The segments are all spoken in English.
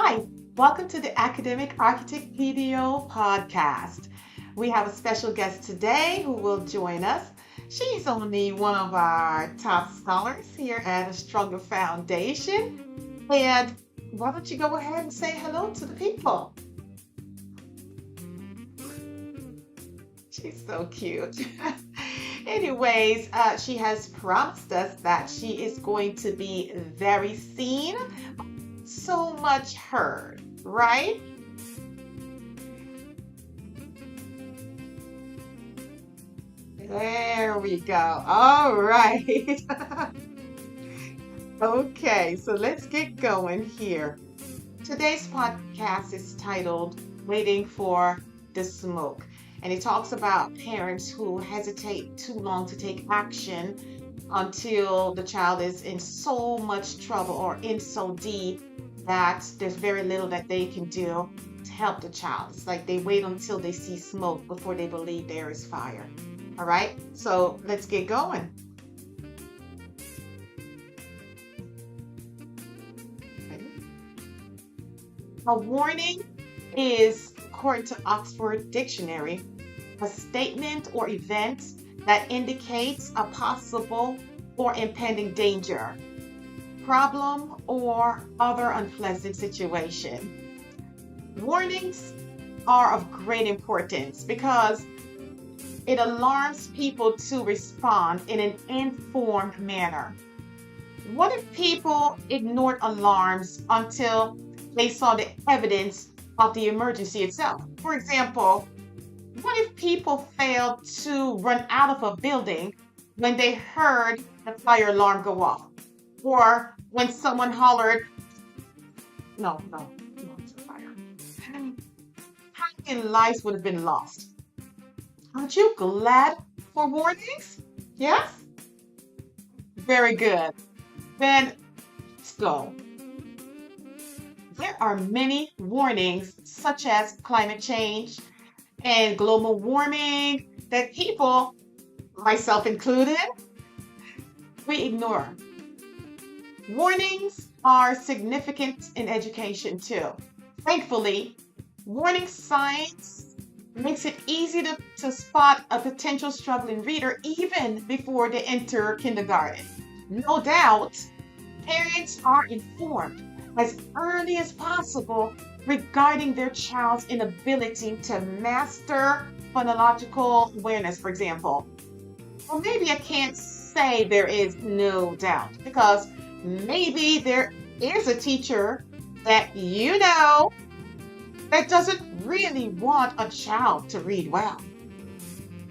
Hi, welcome to the Academic Architect Video podcast. We have a special guest today who will join us. She's only one of our top scholars here at A Stronger Foundation. And why don't you go ahead and say hello to the people? She's so cute. Anyways, she has promised us that she is going to be very seen, so much heard, right? There we go. All right. Okay, so let's get going here. Today's podcast is titled Waiting for the Smoke. And it talks about parents who hesitate too long to take action until the child is in so much trouble or in so deep that there's very little that they can do to help the child. It's like they wait until they see smoke before they believe there is fire. All right, so let's get going. A warning is, according to Oxford Dictionary, a statement or event that indicates a possible or impending danger, problem, or other unpleasant situation. Warnings are of great importance because it alarms people to respond in an informed manner. What if people ignored alarms until they saw the evidence of the emergency itself? For example, what if people failed to run out of a building when they heard the fire alarm go off? Or when someone hollered, no, it's a fire. How many lives would have been lost? Aren't you glad for warnings? Yes? Very good. Then let's go. There are many warnings, such as climate change and global warming, that people, myself included, we ignore. Warnings are significant in education too. Thankfully, warning signs makes it easy to spot a potential struggling reader even before they enter kindergarten. No doubt, parents are informed as early as possible regarding their child's inability to master phonological awareness, for example. Or maybe I can't say there is no doubt, because maybe there is a teacher that you know that doesn't really want a child to read well.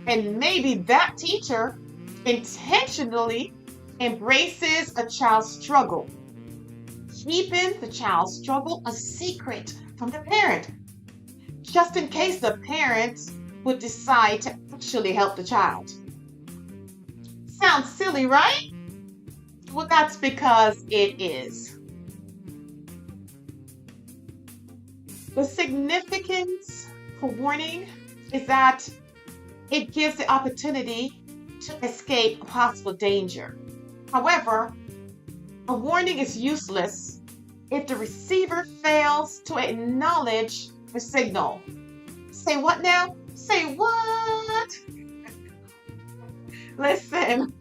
And maybe that teacher intentionally embraces a child's struggle, keeping the child's struggle a secret from the parent, just in case the parents would decide to actually help the child. Sounds silly, right? Well, that's because it is. The significance for warning is that it gives the opportunity to escape a possible danger. However, a warning is useless if the receiver fails to acknowledge the signal. Say what now? Say what? Listen,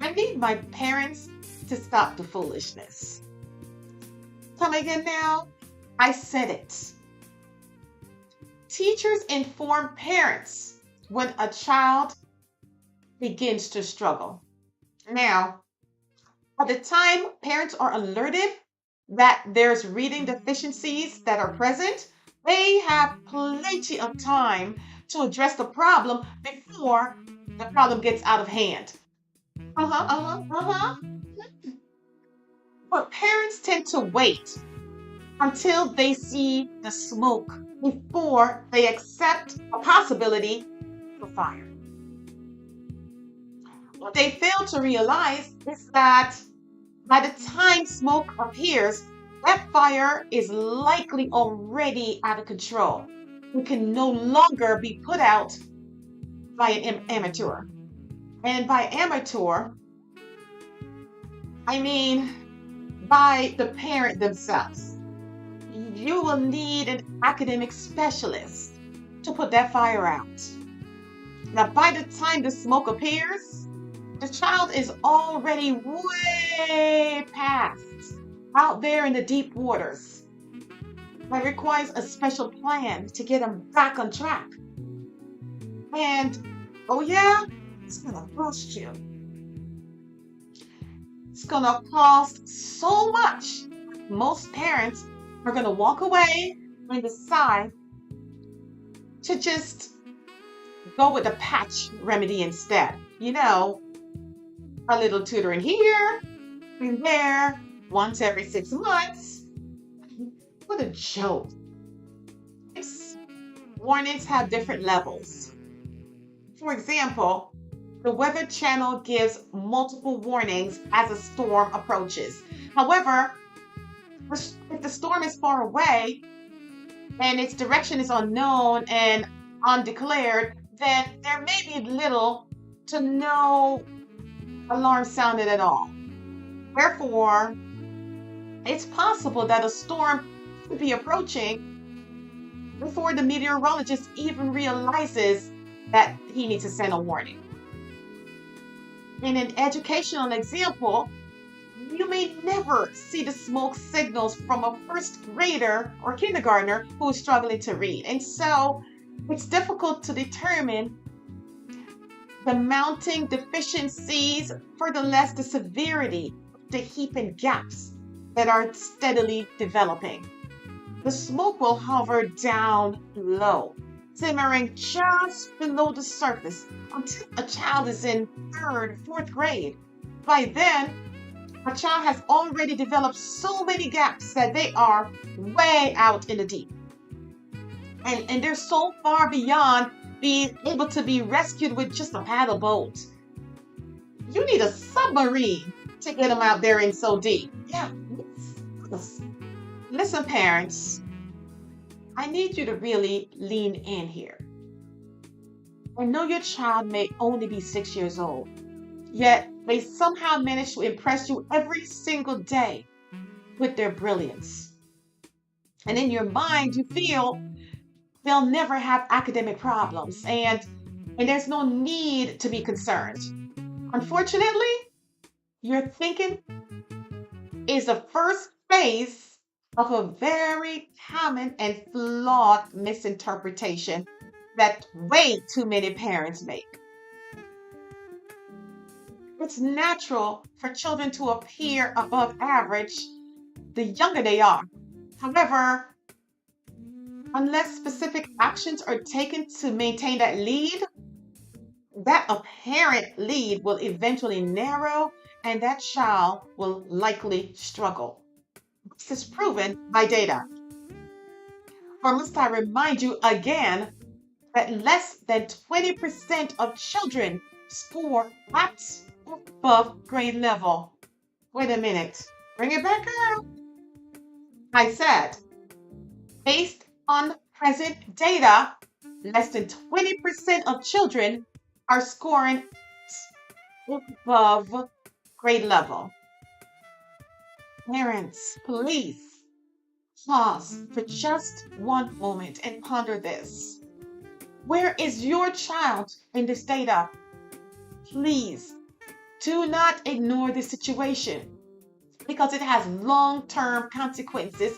I need my parents to stop the foolishness. Tell me again now. I said it. Teachers inform parents when a child begins to struggle. Now, by the time parents are alerted that there's reading deficiencies that are present, they have plenty of time to address the problem before the problem gets out of hand. But parents tend to wait until they see the smoke before they accept a possibility for fire. What they fail to realize is that by the time smoke appears, that fire is likely already out of control and can no longer be put out by an amateur. And by amateur, I mean by the parent themselves. you will need an academic specialist to put that fire out. Now, by the time the smoke appears, the child is already way past out there in the deep waters. That requires a special plan to get them back on track. And oh yeah, it's gonna cost you. It's gonna cost so much. Most parents are gonna walk away and decide to just go with a patch remedy instead. A little tutoring here and there, once every 6 months. What a joke. Warnings have different levels. For example, the Weather Channel gives multiple warnings as a storm approaches. However, if the storm is far away and its direction is unknown and undeclared, then there may be little to no alarm sounded at all. Therefore, it's possible that a storm could be approaching before the meteorologist even realizes that he needs to send a warning. In an educational example, you may never see the smoke signals from a first grader or kindergartner who is struggling to read. And so it's difficult to determine the mounting deficiencies, furthermore the severity of the heaping gaps that are steadily developing. The smoke will hover down low, simmering just below the surface until a child is in 3rd, 4th grade. By then, a child has already developed so many gaps that they are way out in the deep. And they're so far beyond being able to be rescued with just a paddle boat. You need a submarine to get them out there in so deep. Yeah. Listen, parents, I need you to really lean in here. I know your child may only be 6 years old, yet they somehow manage to impress you every single day with their brilliance. And in your mind, you feel they'll never have academic problems and there's no need to be concerned. Unfortunately, your thinking is the first phase of a very common and flawed misinterpretation that way too many parents make. It's natural for children to appear above average the younger they are. However, unless specific actions are taken to maintain that lead, that apparent lead will eventually narrow and that child will likely struggle. This is proven by data. Or must I remind you again that less than 20% of children score at or above grade level. Wait a minute. Bring it back up. I said, based on present data, less than 20% of children are scoring above grade level. Parents, please pause for just one moment and ponder this. Where is your child in this data? Please do not ignore this situation because it has long-term consequences,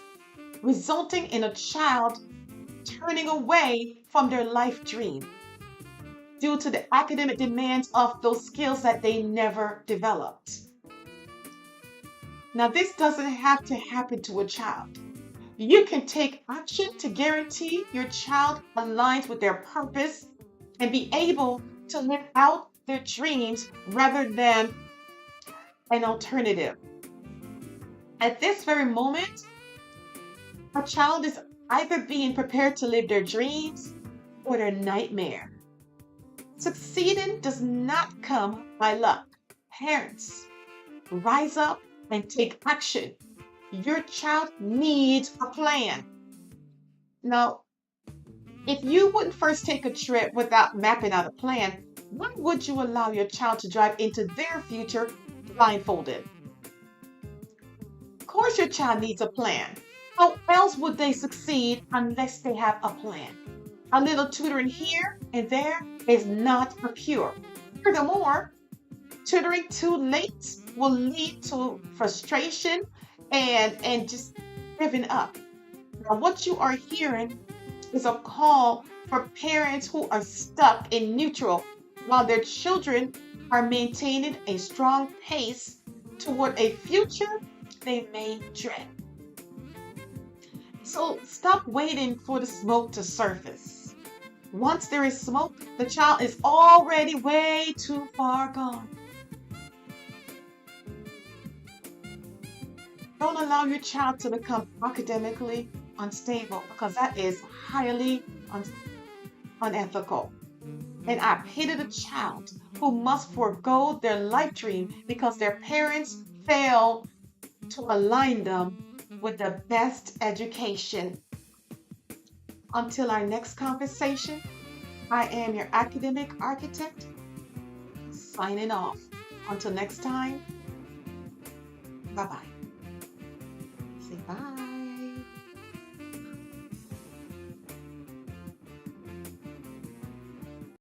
resulting in a child turning away from their life dream due to the academic demands of those skills that they never developed. Now, this doesn't have to happen to a child. You can take action to guarantee your child aligns with their purpose and be able to live out their dreams rather than an alternative. At this very moment, a child is either being prepared to live their dreams or their nightmare. Succeeding does not come by luck. Parents, rise up and take action. Your child needs a plan. Now, if you wouldn't first take a trip without mapping out a plan, why would you allow your child to drive into their future blindfolded? Of course, your child needs a plan. How else would they succeed unless they have a plan? A little tutoring here and there is not a cure. Furthermore, tutoring too late will lead to frustration and just giving up. Now, what you are hearing is a call for parents who are stuck in neutral while their children are maintaining a strong pace toward a future they may dread. So stop waiting for the smoke to surface. Once there is smoke, the child is already way too far gone. Don't allow your child to become academically unstable because that is highly unethical. And I pity the child who must forego their life dream because their parents fail to align them with the best education. Until our next conversation, I am your academic architect, signing off. Until next time, bye bye.